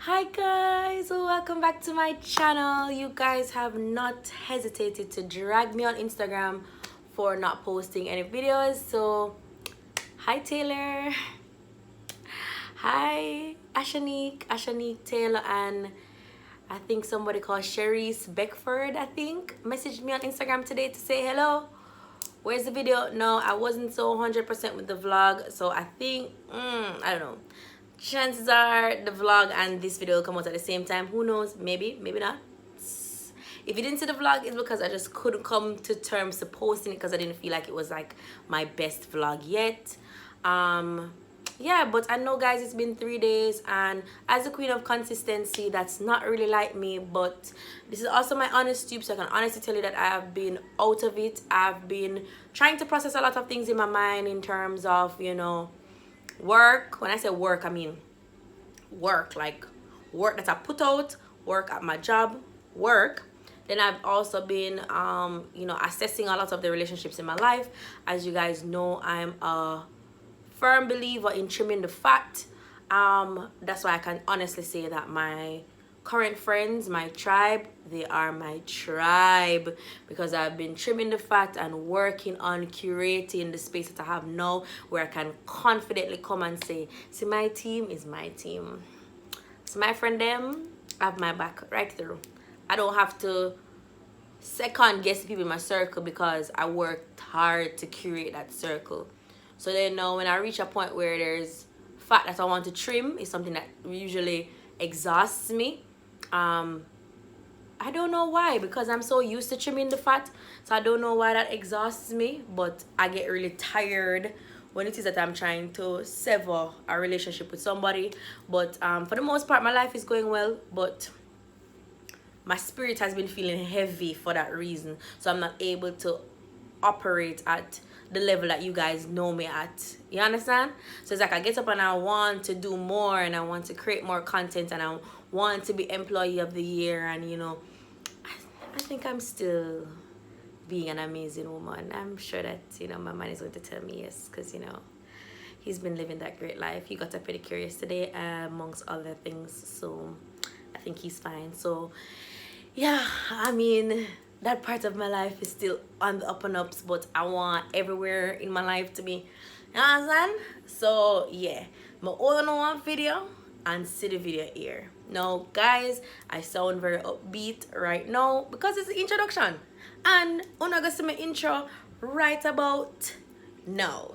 Hi guys, welcome back to my channel. You guys have not hesitated to drag me on Instagram for not posting any videos. So hi Taylor, hi Ashanique Taylor, and I think somebody called Cherise Beckford I think messaged me on Instagram today to say hello. Where's the video? No, I wasn't so 100% with the vlog, so I think I don't know, chances are the vlog and this video will come out at the same time. Who knows? Maybe not. If you didn't see the vlog, it's because I just couldn't come to terms to posting it because I didn't feel like it was like my best vlog yet. Yeah, but I know guys, it's been 3 days, and as a queen of consistency, that's not really like me, but this is also my honest tube, so I can honestly tell you that I have been out of it. I've been trying to process a lot of things in my mind in terms of, you know, work. When I say work, I mean work, like work that I put out, work at my job, work. Then I've also been you know, assessing a lot of the relationships in my life. As you guys know, I'm a firm believer in trimming the fat. That's why I can honestly say that my current friends, my tribe, they are my tribe, because I've been trimming the fat and working on curating the space that I have now, where I can confidently come and say, see, my team is my team. So my friend them have my back right through. I don't have to second guess people in my circle because I worked hard to curate that circle. So then now when I reach a point where there's fat that I want to trim, is something that usually exhausts me. I don't know why, because I'm so used to trimming the fat, so I don't know why that exhausts me, but I get really tired when it is that I'm trying to sever a relationship with somebody. But for the most part, my life is going well, but my spirit has been feeling heavy for that reason, so I'm not able to operate at the level that you guys know me at. You understand? So it's like I get up and I want to do more, and I want to create more content, and I want to be employee of the year, and you know, I think I'm still being an amazing woman. I'm sure that, you know, my man is going to tell me yes, because you know, he's been living that great life. He got a pedicure yesterday, amongst other things, so I think he's fine. So yeah, I mean, that part of my life is still on the up and ups, but I want everywhere in my life to be, you understand? So yeah, my all on one video and see the video here. Now guys, I sound very upbeat right now because it's the introduction, and I'm gonna see my intro right about now.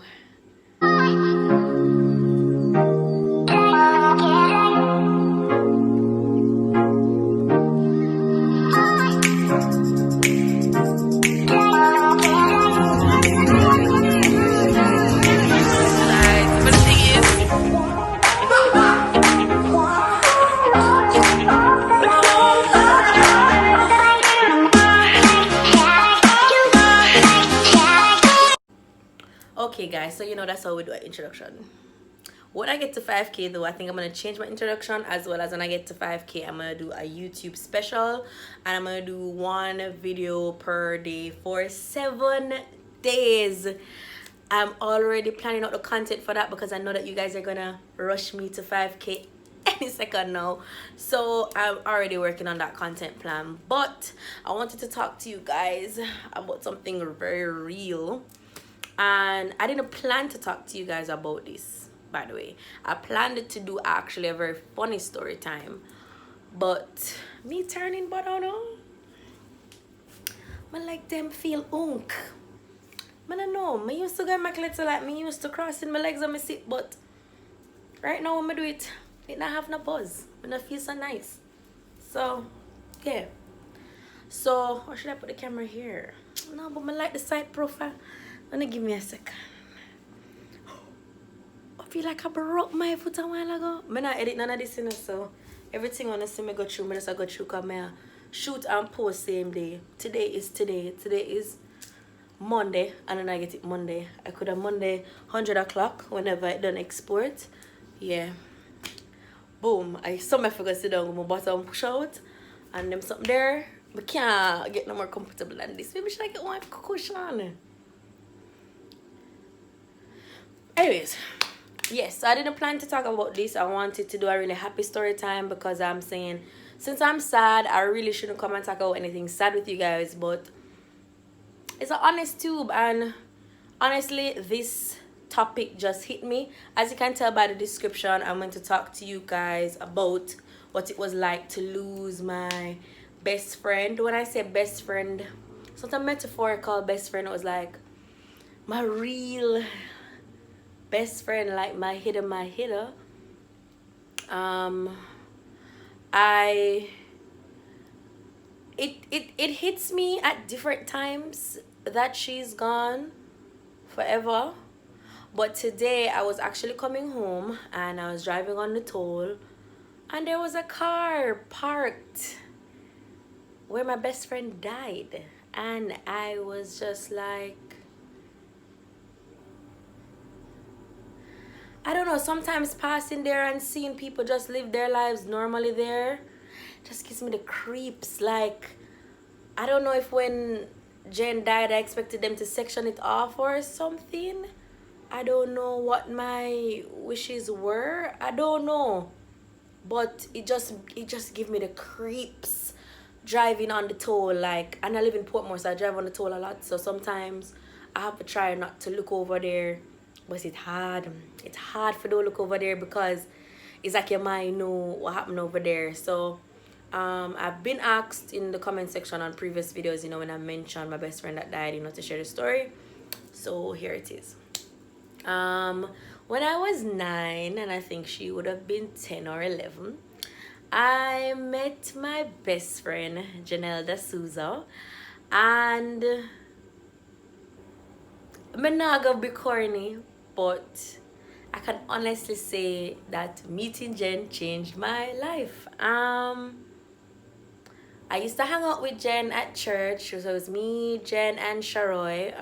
Okay guys, so you know, that's how we do an introduction. When I get to 5K though, I think I'm gonna change my introduction, as well as when I get to 5K, I'm gonna do a YouTube special, and I'm gonna do one video per day for 7 days. I'm already planning out the content for that because I know that you guys are gonna rush me to 5K any second now, so I'm already working on that content plan. But I wanted to talk to you guys about something very real, and I didn't plan to talk to you guys about this, by the way. I planned to do actually a very funny story time, but me turning, but I don't know, I like them feel unk. I don't know, I used to get my cletter like me used to crossing my legs on my sit, but right now when I do it, it not have no buzz, and I feel so nice. So yeah, so or should I put the camera here? No, but I like the side profile. Gonna give me a second. I feel like I broke my foot a while ago. I not edit none of this, you know, so everything wanna see me go through, I just go through because I shoot and post same day. Today is Monday, and then I get it Monday. I could have Monday 100 o'clock whenever I done export. Yeah. Boom. I forgot to sit down with my bottom push out, and them something there. I can't get no more comfortable than this. Maybe should I get one cushion? Anyways, Yes, so I didn't plan to talk about this. I wanted to do a really happy story time because I'm saying since I'm sad, I really shouldn't come and talk about anything sad with you guys, but it's an honest tube, and honestly this topic just hit me. As you can tell by the description, I'm going to talk to you guys about what it was like to lose my best friend. When I say best friend, it's not a metaphorical best friend. It was like my real best friend, like my hitter. I it hits me at different times that she's gone forever. But today I was actually coming home and I was driving on the toll, and there was a car parked where my best friend died, and I was just like, I don't know, sometimes passing there and seeing people just live their lives normally there just gives me the creeps. Like, I don't know if when Jen died I expected them to section it off or something. I don't know what my wishes were. I don't know. But it just give me the creeps driving on the toll. Like, and I live in Portmore, so I drive on the toll a lot. So sometimes I have to try not to look over there. But it's hard. It's hard for don't look over there because it's like your mind know what happened over there. So I've been asked in the comment section on previous videos, you know, when I mentioned my best friend that died, you know, to share the story. So here it is. When I was 9, and I think she would have been 10 or 11, I met my best friend Janelle D'Souza, and I'm not gonna be corny, but I can honestly say that meeting Jen changed my life. I used to hang out with Jen at church. So it was me, Jen, and Sharoy.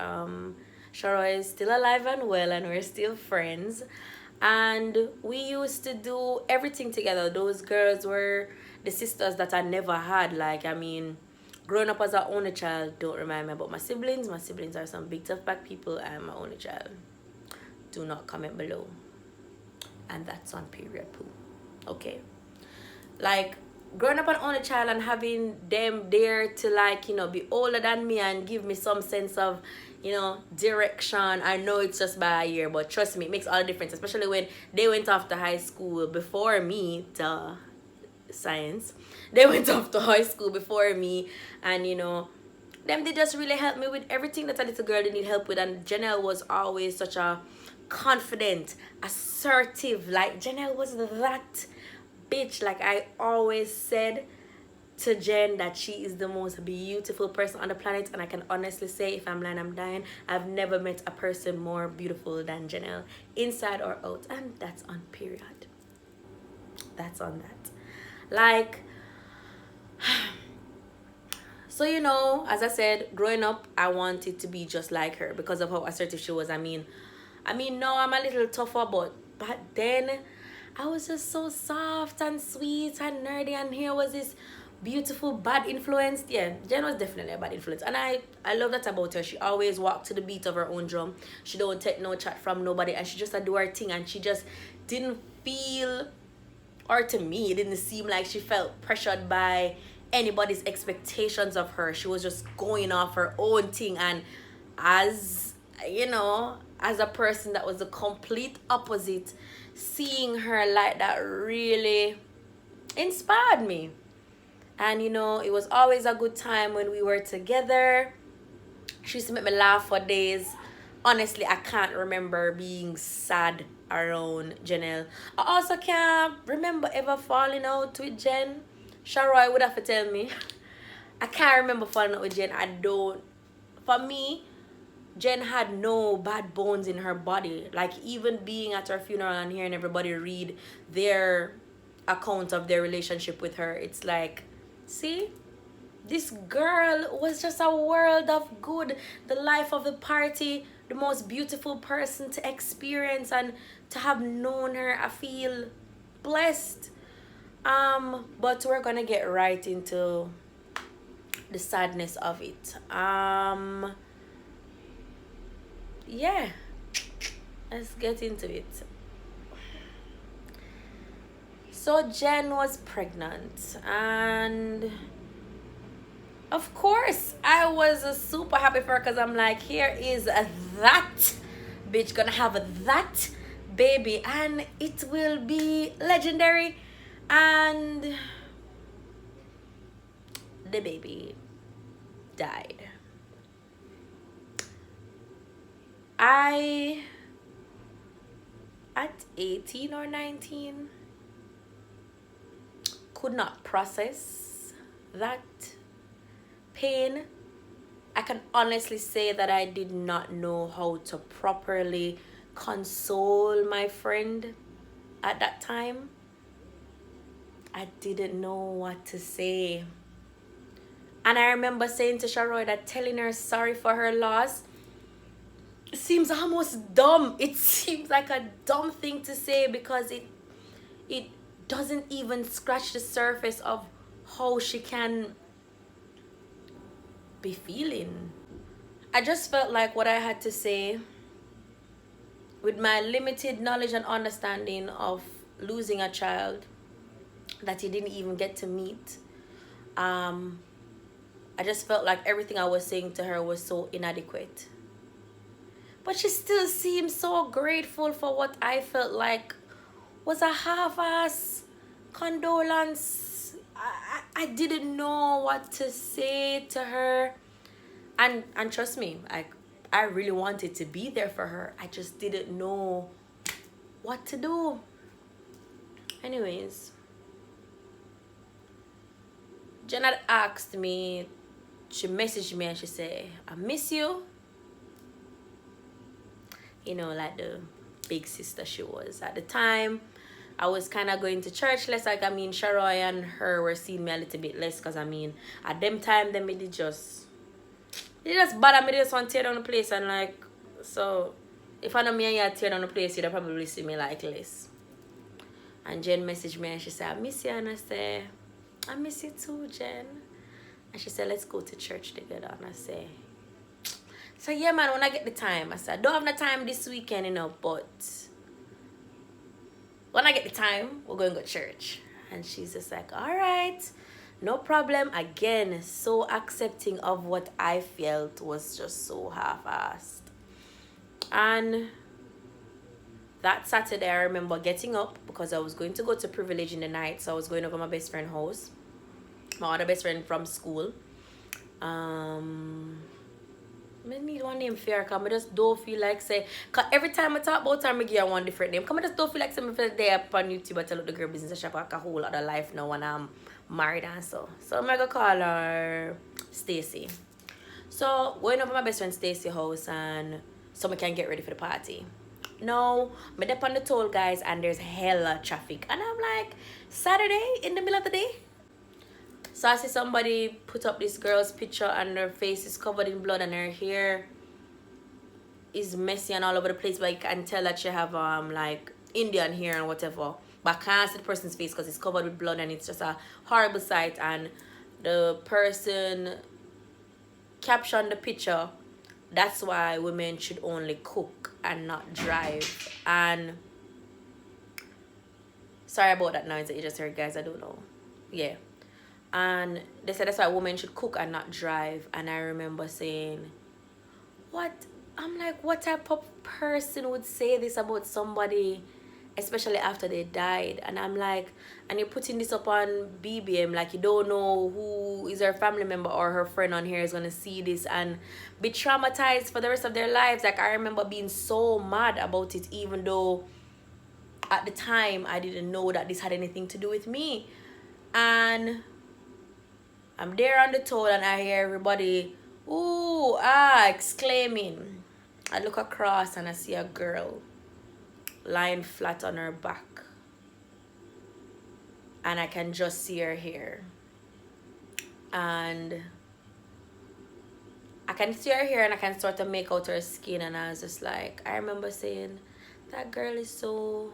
Sharoy is still alive and well, and we're still friends. And we used to do everything together. Those girls were the sisters that I never had. Like, I mean, growing up as an only child, don't remind me about my siblings. My siblings are some big tough back people. I am my only child. Do not comment below. And that's on period poo. Okay. Like, growing up an only child and having them there to, like, you know, be older than me and give me some sense of, you know, direction. I know it's just by a year, but trust me, it makes all the difference, especially when they went off to high school before me. Duh, science. They went off to high school before me, and, you know, them, they just really helped me with everything that a little girl did need help with. And Janelle was always such a confident, assertive, like, Janelle was that bitch. Like, I always said to Jen that she is the most beautiful person on the planet, and I can honestly say, if I'm lying, I'm dying. I've never met a person more beautiful than Janelle, inside or out, and that's on period. That's on that. Like, so, you know, as I said, growing up, I wanted to be just like her because of how assertive she was. I mean, no, I'm a little tougher, but back then, I was just so soft and sweet and nerdy, and here was this beautiful bad influence. Yeah, Jen was definitely a bad influence, and I love that about her. She always walked to the beat of her own drum. She don't take no chat from nobody, and she just do her thing, and she just didn't feel, or to me, it didn't seem like she felt pressured by anybody's expectations of her. She was just going off her own thing, and as you know, as a person that was the complete opposite, seeing her like that really inspired me. And, you know, it was always a good time when we were together. She used to make me laugh for days. Honestly, I can't remember being sad around Janelle. I also can't remember ever falling out with Jen. Sharoy would have to tell me. I can't remember falling out with Jen. I don't. For me, Jen had no bad bones in her body. Like, even being at her funeral and hearing everybody read their account of their relationship with her, it's like, see, this girl was just a world of good, the life of the party, the most beautiful person to experience, and to have known her, I feel blessed. But we're gonna get right into the sadness of it. Yeah, let's get into it. So Jen was pregnant, and of course I was super happy for her, because I'm like, here is that bitch gonna have that baby, and it will be legendary. And the baby died. I, at 18 or 19, could not process that pain. I can honestly say that I did not know how to properly console my friend at that time. I didn't know what to say. And I remember saying to Sharoy that telling her sorry for her loss seems almost dumb. It seems like a dumb thing to say, because it doesn't even scratch the surface of how she can be feeling. I just felt like what I had to say, with my limited knowledge and understanding of losing a child that you didn't even get to meet, I just felt like everything I was saying to her was so inadequate. But she still seemed so grateful for what I felt like was a half-ass condolence. I didn't know what to say to her. And trust me, I really wanted to be there for her. I just didn't know what to do. Anyways, Jen had asked me, she messaged me and she said, I miss you. You know, like the big sister she was. At the time, I was kind of going to church less. Like, I mean, Sharoy and her were seeing me a little bit less, because I mean, at them time, they just bother me. They just want to tear down the place. And like, so if I know me and you tear down the place, you'd probably see me like less. And Jen messaged me and she said, I miss you. And I said, I miss you too, Jen. And she said, let's go to church together. And I said, so yeah, man, when I get the time, I said, I don't have the time this weekend, you know, but when I get the time, we're going to go to church. And she's just like, all right, no problem. Again, so accepting of what I felt was just so half-assed. And that Saturday, I remember getting up because I was going to go to Privilege in the night. So I was going over my best friend's house, my other best friend from school. I need one name fair, because I just don't feel like say, because every time I talk about her, I give her one different name. Because I just don't feel like something for the day up on YouTube I tell the girl business shop like a whole other life now when I'm married and so. So I'm gonna call her Stacy. So going over my best friend Stacy's house, and so I can get ready for the party. No, I'm up on the toll, guys, and there's hella traffic. And I'm like, Saturday in the middle of the day? So I see somebody put up this girl's picture and her face is covered in blood and her hair is messy and all over the place, but you can tell that she have like Indian hair and whatever. But I can't see the person's face because it's covered with blood and it's just a horrible sight. And the person captioned the picture, that's why women should only cook and not drive. And sorry about that noise that you just heard, guys, I don't know. Yeah. And they said that's why women should cook and not drive. And I remember saying, what? I'm like, what type of person would say this about somebody, especially after they died? And I'm like, and you're putting this up on BBM, like you don't know who is her family member or her friend on here is going to see this and be traumatized for the rest of their lives. Like, I remember being so mad about it, even though at the time I didn't know that this had anything to do with me. And I'm there on the toll and I hear everybody, ooh, exclaiming. I look across and I see a girl lying flat on her back. And I can just see her hair. And I can see her hair and I can sort of make out her skin. And I was just like, I remember saying, that girl is so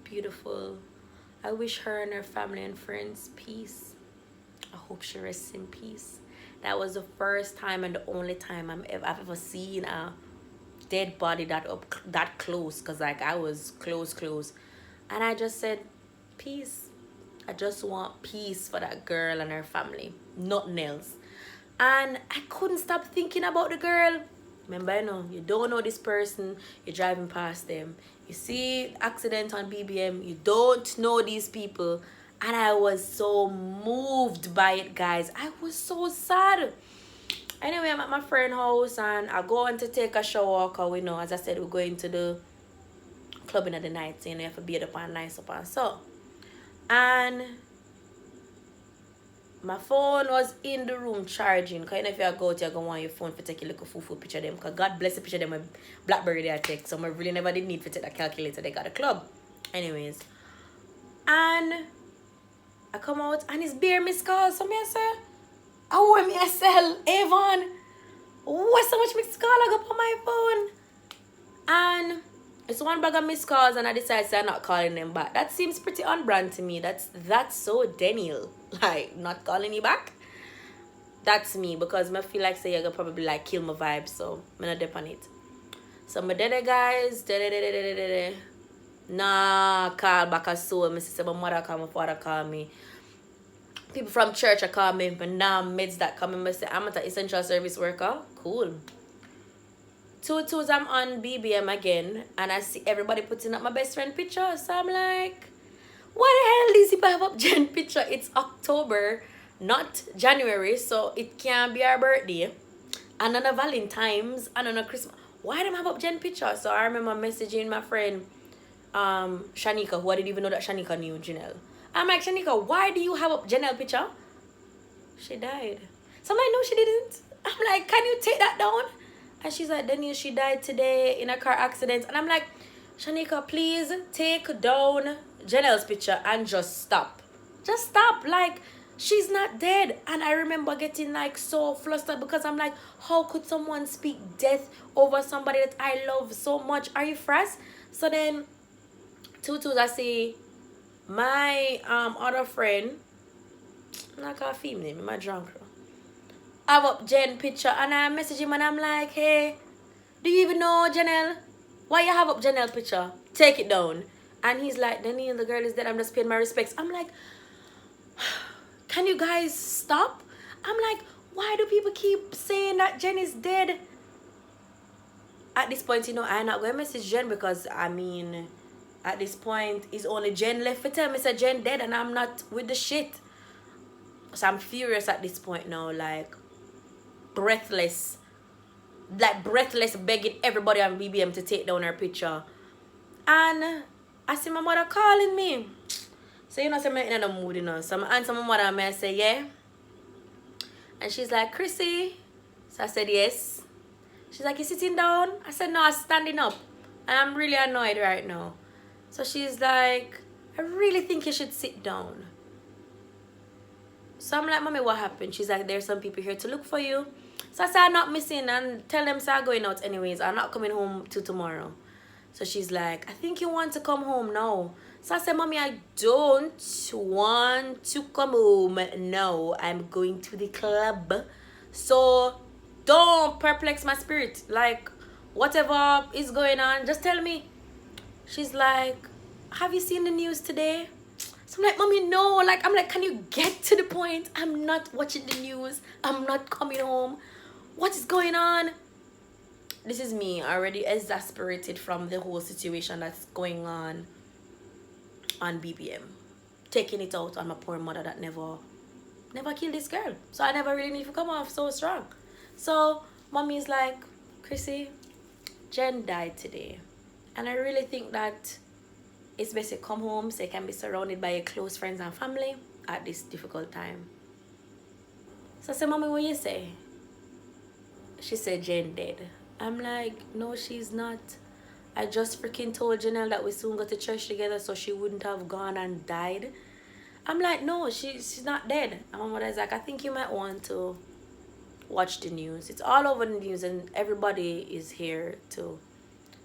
beautiful. I wish her and her family and friends peace. I hope she rests in peace. That was the first time and the only time I've ever seen a dead body that close, because like I was close, and I just said peace. I just want peace for that girl and her family, nothing else. And I couldn't stop thinking about the girl. Remember, you know, you don't know this person, you're driving past them, you see accident on BBM, you don't know these people. And I was so moved by it, guys. I was so sad. Anyway, I'm at my friend's house and I go on to take a shower because we know, as I said, we're going to the clubbing at the night, so you know, you have to be up and nice up and so. And my phone was in the room charging. Because you know, if you go out, you're going to want your phone to take a little full picture of them. Because God bless the picture of them with Blackberry they take. So I really never did need to take that calculator. They got a club. Anyways. And I come out and it's bare missed calls. So I say, I want me to sell Avon. What's so much missed call I got on my phone? And it's one bag of missed calls and I decided I'm not calling them back. That seems pretty on brand to me. That's so Denille. Like, not calling you back. That's me because I feel like say you're gonna probably like kill my vibe. So I'm not dip on it. So my dede guys, nah, call back as soul. My sister, my mother call, my father call me. People from church are calling me, but now meds that come in. I say I'm an essential service worker. Cool. 2/2s I'm on BBM again and I see everybody putting up my best friend picture. So I'm like, what the hell is if I have up Jen picture? It's October, not January, so it can't be our birthday. And on a Valentine's and on a Christmas. Why do I have up Jen picture? So I remember messaging my friend Shanika, who I didn't even know that Shanika knew Janelle. I'm like, Shanika, why do you have up Janelle picture? She died. So I'm like, no, she didn't. I'm like, can you take that down? And she's like, Denille, she died today in a car accident. And I'm like, Shanika, please take down Janelle's picture and just stop. Just stop. Like, she's not dead. And I remember getting like so flustered because I'm like, how could someone speak death over somebody that I love so much? Are you fresh? So then 2/2s I see my other friend, I'm not gonna film name, my drunk girl, have up Jen picture and I message him and I'm like, hey, do you even know Janelle? Why you have up Janelle picture? Take it down. And he's like, Denille, the girl is dead, I'm just paying my respects. I'm like, can you guys stop? I'm like, why do people keep saying that Jen is dead? At this point, you know, I'm not going to message Jen because, I mean, at this point, it's only Jen left to tell me that Jen dead and I'm not with the shit. So I'm furious at this point now, like, breathless begging everybody on BBM to take down her picture. And I see my mother calling me. So you know, so I'm in a mood, you know. So I answer my mother and I say, yeah. And she's like, Chrissy. So I said, yes. She's like, you sitting down? I said, no, I'm standing up. And I'm really annoyed right now. So she's like, I really think you should sit down. So I'm like, Mommy, what happened? She's like, there's some people here to look for you. So I said, I'm not missing and tell them I'm going out anyways. I'm not coming home till tomorrow. So she's like, I think you want to come home now. So I said, Mommy, I don't want to come home. No, I'm going to the club. So don't perplex my spirit. Like, whatever is going on, just tell me. She's like, have you seen the news today? So I'm like, Mommy, no. Like, I'm like, can you get to the point? I'm not watching the news. I'm not coming home. What is going on? This is me already exasperated from the whole situation that's going on BBM. Taking it out on my poor mother that never killed this girl. So I never really need to come off so strong. So Mommy's like, Chrissy, Jen died today. And I really think that it's best to come home so you can be surrounded by your close friends and family at this difficult time. So I said, Mommy, what you say? She said, Jen dead. I'm like, no, she's not. I just freaking told Janelle that we soon go to church together so she wouldn't have gone and died. I'm like, no, she's not dead. And my mother's like, I think you might want to watch the news. It's all over the news and everybody is here to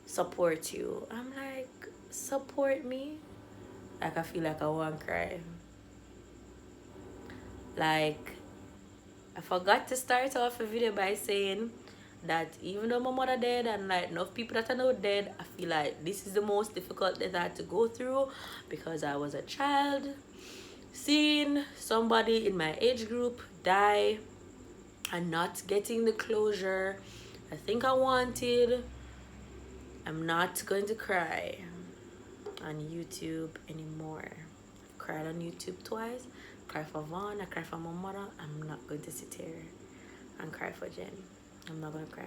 support you. I'm like, support me? Like, I feel like I want to cry. Like, I forgot to start off a video by saying that even though my mother dead and like enough people that I know dead, I feel like this is the most difficult that I had to go through because I was a child. seeing somebody in my age group die and not getting the closure I think I wanted, I'm not going to cry on YouTube anymore. I've cried on YouTube twice. I cried for Vaughn, I cried for my mother. I'm not going to sit here and cry for Jen. I'm not going to cry.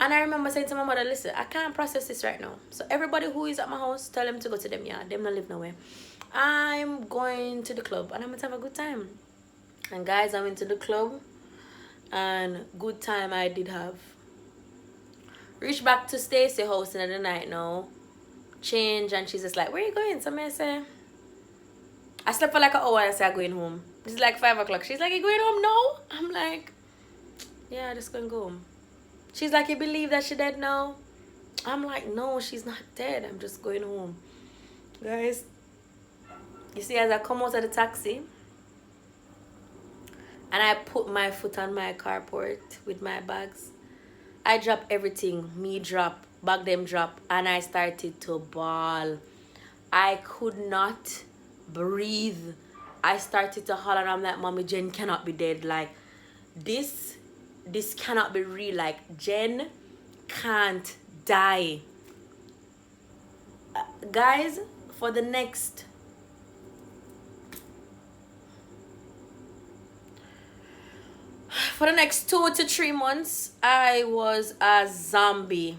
And I remember saying to my mother, listen, I can't process this right now. So everybody who is at my house, tell them to go to them yard. Them not live nowhere. I'm going to the club and I'm going to have a good time. And guys, I went to the club and good time I did have. Reach back to Stacy house in the night now. Change and she's just like, where you going? So I say, I slept for like an hour and I say I'm going home. It's like 5 o'clock. She's like, you going home now? I'm like, yeah, just gonna go home. She's like, you believe that she dead now? I'm like, no, she's not dead. I'm just going home. Guys, you see, as I come out of the taxi and I put my foot on my carport with my bags, I drop everything. Me drop, bag them drop, and I started to bawl. I could not breathe. I started to holler and I'm like, Mommy, Jen cannot be dead. Like, this cannot be real. Like, Jen can't die. Guys, for the next For the next 2 to 3 months, I was a zombie.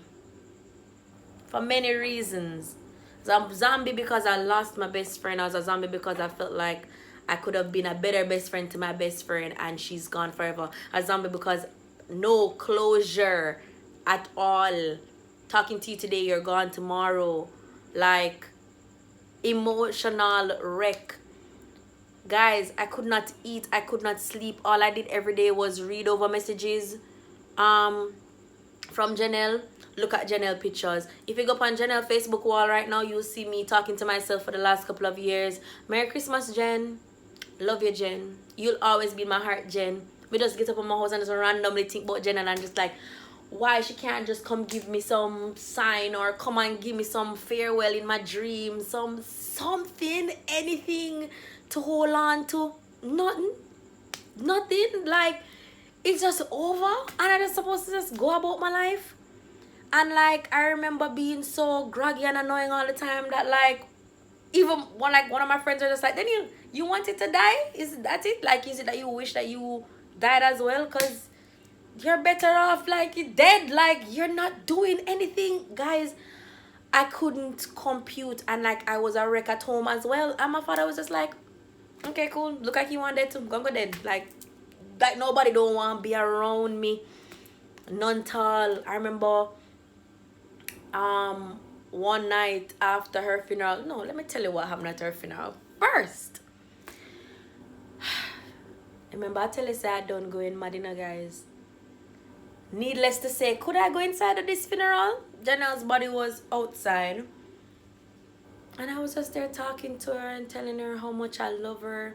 For many reasons. Zombie because I lost my best friend. I was a zombie because I felt like I could have been a better best friend to my best friend and she's gone forever. A zombie because no closure at all. Talking to you today, you're gone tomorrow. Like, emotional wreck. Guys, I could not eat, I could not sleep. All I did every day was read over messages from Janelle. Look at Janelle pictures. If you go up on Janelle Facebook wall right now, you'll see me talking to myself for the last couple of years. Merry Christmas, Jen. Love you, Jen. You'll always be in my heart, Jen. We just get up on my house and just randomly think about Jen and I'm just like, why she can't just come give me some sign or come and give me some farewell in my dreams, something, anything to hold on to. Nothing. Like, it's just over and I'm just supposed to just go about my life. And like, I remember being so groggy and annoying all the time that like, even one of my friends were just like, Denille, you wanted to die? Is that it? Like, is it that you wish that you died as well? Because you're better off like you're dead. Like, you're not doing anything. Guys, I couldn't compute and like I was a wreck at home as well. And my father was just like, okay, cool. Look like you want dead too. Go dead. Like nobody don't want to be around me. None tall. I remember one night after her funeral. No, let me tell you what happened at her funeral first. Remember I tell you say I don't go in Madina, guys. Needless to say, could I go inside of this funeral? Janelle's body was outside. And I was just there talking to her and telling her how much I love her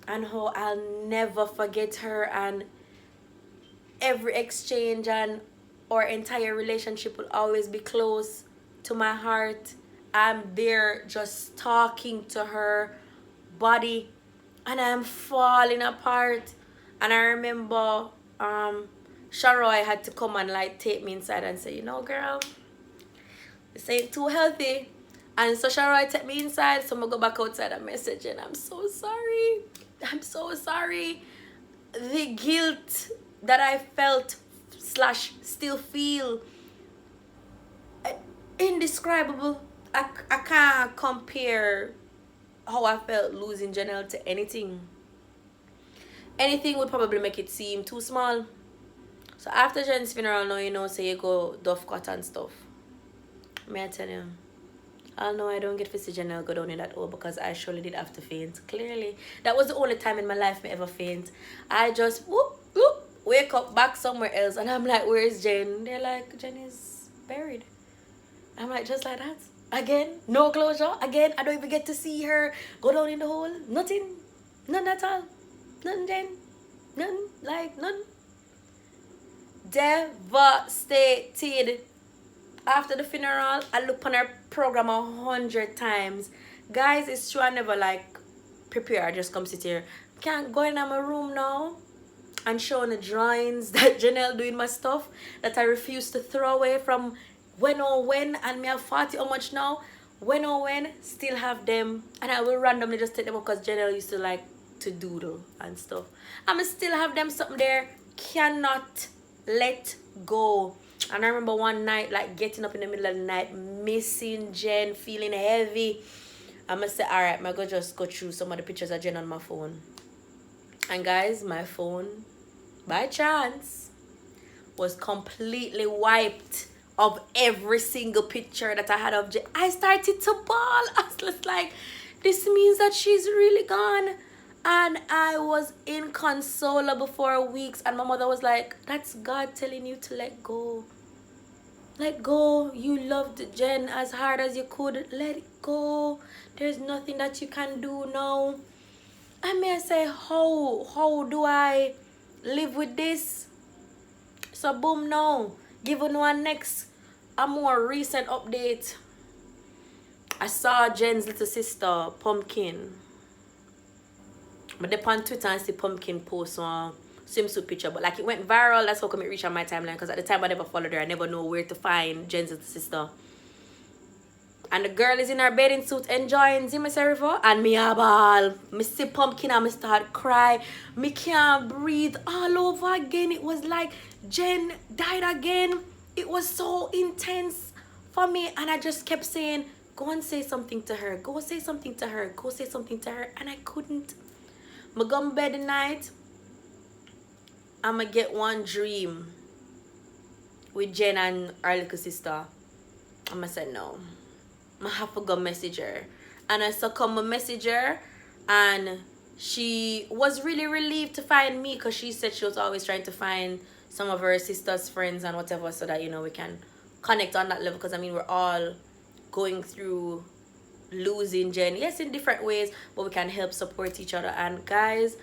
and how I'll never forget her, and every exchange and our entire relationship will always be close to my heart. I'm there just talking to her body and I'm falling apart. And I remember Sharoy had to come and like take me inside and say, you know, girl, this ain't too healthy. And so Sharoy took me inside, so I'm gonna go back outside and message and I'm so sorry. I'm so sorry. The guilt that I felt / still feel, indescribable. I can't compare how I felt losing Janelle to anything. Anything would probably make it seem too small. So after Jen's funeral now, you know, say you go duff cut and stuff. May I tell you, I know I don't get to see Janelle go down in that hole because I surely did have to faint. Clearly, that was the only time in my life I ever faint. I just whoop, whoop, wake up back somewhere else and I'm like, where's Jen? They're like, Jen is buried. I'm like, just like that? Again? No closure? Again? I don't even get to see her go down in the hole? Nothing? None at all? Nothing, Jen? None? Like, none? Devastated. After the funeral, I look on her program 100 times. Guys, it's true, I never like prepare. I just come sit here. Can't go in my room now and show the drawings that Janelle doing my stuff that I refuse to throw away from when and me have 40 how much now. When still have them, and I will randomly just take them up because Janelle used to like to doodle and stuff. I'm still have them something there. Cannot let go. And I remember one night like getting up in the middle of the night, missing Jen, feeling heavy. I'ma say, alright, I'm gonna just go through some of the pictures of Jen on my phone. And guys, my phone, by chance, was completely wiped of every single picture that I had of Jen. I started to bawl. I was just like, this means that she's really gone. And I was inconsolable for weeks. And my mother was like, that's God telling you to let go. Let go. You loved Jen as hard as you could. Let it go. There's nothing that you can do now. I may say, how do I live with this? So boom, now giving one next a more recent update. I saw Jen's little sister Pumpkin. But they on Twitter and see Pumpkin post one swimsuit picture, but like it went viral. That's how come it reached on my timeline, because at the time I never followed her. I never know where to find Jen's little sister. And the girl is in her bathing suit enjoying Zimmer River, and me a ball. Me see Pumpkin and me start cry. Me can't breathe all over again. It was like Jen died again. It was so intense for me, and I just kept saying, go and say something to her. Go say something to her. Go say something to her. And I couldn't. I go to bed at night. I'ma get one dream with Jen and her little sister. I'ma say no. I have to go message her. And I succumb a message her, and she was really relieved to find me, because she said she was always trying to find some of her sister's friends and whatever, so that, you know, we can connect on that level, because I mean we're all going through losing Jen, yes, in different ways, but we can help support each other. And guys,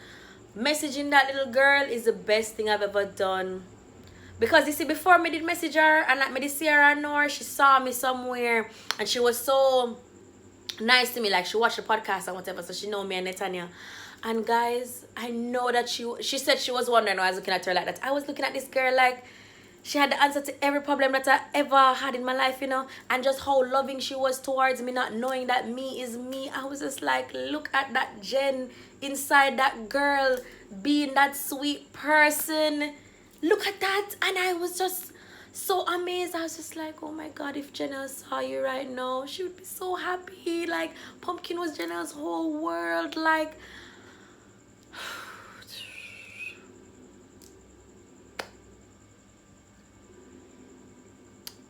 messaging that little girl is the best thing I've ever done. Because you see, before me did message her and like me did see her and know her, she saw me somewhere and she was so nice to me. Like she watched the podcast and whatever, so she know me and Netanya. And guys, I know that she said she was wondering why I was looking at her like that. I was looking at this girl like she had the answer to every problem that I ever had in my life, you know. And just how loving she was towards me, not knowing that me is me. I was just like, look at that Jen inside that girl, being that sweet person. Look at that. And I was just so amazed. I was just like, oh my God, if Janelle saw you right now, she would be so happy. Like, Pumpkin was Janelle's whole world. Like,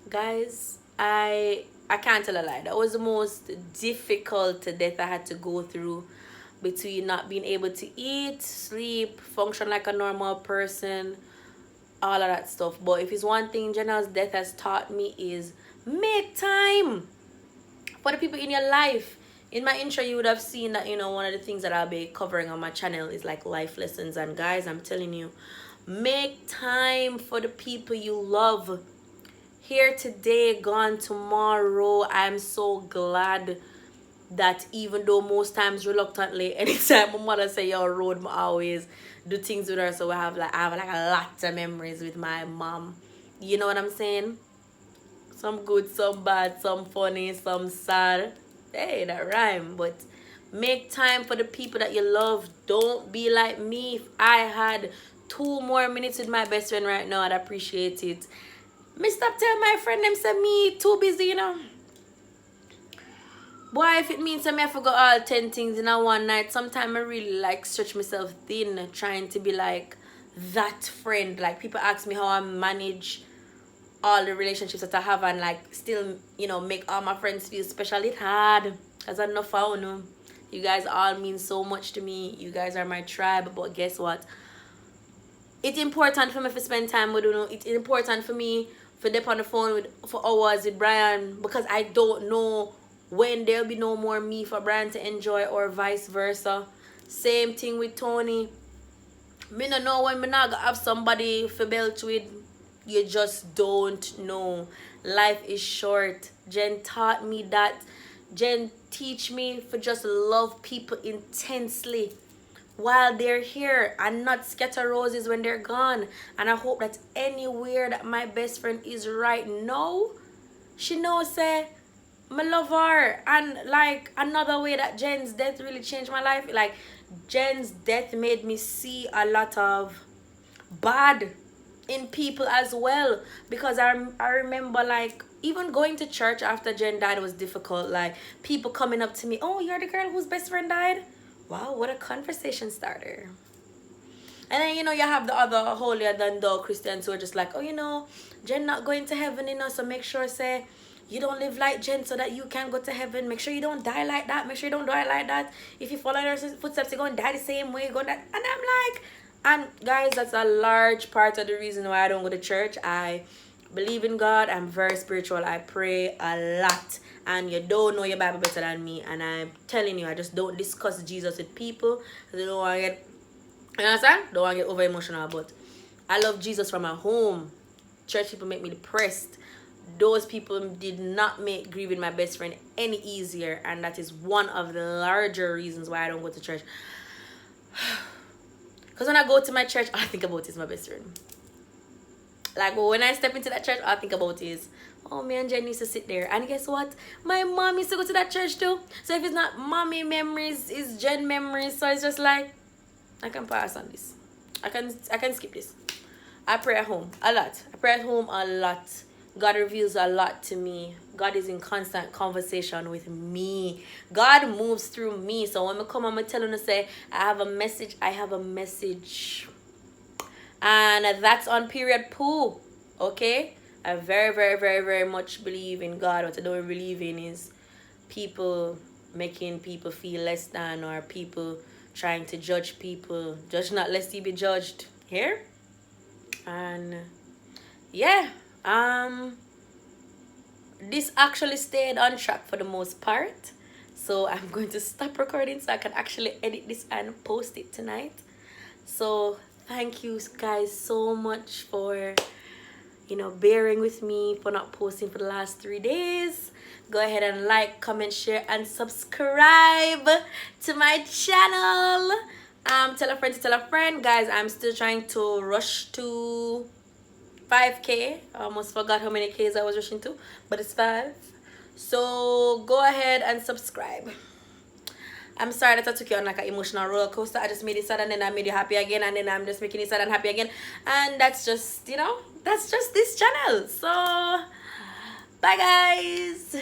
guys, I can't tell a lie. That was the most difficult death I had to go through, between not being able to eat, sleep, function like a normal person, all of that stuff. But if it's one thing Janelle's death has taught me, is make time for the people in your life. In my intro, you would have seen that, you know, one of the things that I'll be covering on my channel is like life lessons. And guys, I'm telling you, make time for the people you love. Here today, gone tomorrow. I'm so glad that even though most times reluctantly, anytime my mother say you're road, I always do things with her. So I have like a lot of memories with my mom. You know what I'm saying? Some good, some bad, some funny, some sad. Hey, that rhyme. But make time for the people that you love. Don't be like me. If I had 2 more minutes with my best friend right now, I'd appreciate it. Me stop tell my friend them say me too busy, you know. Boy, if it means I forgot all 10 things in a one night, sometimes I really like stretch myself thin, trying to be like that friend. Like, people ask me how I manage all the relationships that I have and like still, you know, make all my friends feel special. It's hard, because I know for you guys all mean so much to me. You guys are my tribe. But guess what? It's important for me to spend time with you. It's important for me to dip on the phone for hours with Brian, because I don't know when there'll be no more me for Brian to enjoy, or vice versa. Same thing with Tony. Me no know when me not gonna have somebody for belch with. You just don't know. Life is short. Jen taught me that. Jen teach me for just love people intensely while they're here and not scatter roses when they're gone. And I hope that anywhere that my best friend is right now, she knows say I love her. And like another way that Jen's death really changed my life, like Jen's death made me see a lot of bad in people as well, because I remember like even going to church after Jen died was difficult. Like people coming up to me, oh, you're the girl whose best friend died? Wow, what a conversation starter. And then, you know, you have the other holier than thou Christians who are just like, oh, you know, Jen not going to heaven, you know, so make sure, say, you don't live like Jen so that you can go to heaven. Make sure you don't die like that. Make sure you don't die like that. If you follow her footsteps, you're going to die the same way. You're going to... And I'm like... And guys, that's a large part of the reason why I don't go to church. I believe in God. I'm very spiritual. I pray a lot. And you don't know your Bible better than me. And I'm telling you, I just don't discuss Jesus with people. I don't want to get... You understand? Don't want to get over emotional. But I love Jesus from my home. Church people make me depressed. Those people did not make grieving my best friend any easier. And that is one of the larger reasons why I don't go to church. Because when I go to my church, all I think about is my best friend. Like, when I step into that church, all I think about is, oh, me and Jen used to sit there. And guess what? My mom used to go to that church too. So if it's not mommy memories, it's Jen memories. So it's just like, I can pass on this. I can skip this. I pray at home a lot. I pray at home a lot. God reveals a lot to me. God is in constant conversation with me. God moves through me. So when I come, I'm telling you, say, I have a message. I have a message. And that's on period poo. Okay? I very, very, very, very much believe in God. What I don't believe in is people making people feel less than, or people trying to judge people. Judge not lest you be judged. Here? And yeah. This actually stayed on track for the most part, so I'm going to stop recording so I can actually edit this and post it tonight. So thank you guys so much for, you know, bearing with me for not posting for the last 3 days. Go ahead and like, comment, share, and subscribe to my channel. Tell a friend to tell a friend. Guys, I'm still trying to rush to 5K. I almost forgot how many Ks I was rushing to, but it's 5. So go ahead and subscribe. I'm sorry that I took you on like an emotional roller coaster. I just made you sad and then I made you happy again, and then I'm just making you sad and happy again. And that's just, you know, that's just this channel. So bye guys.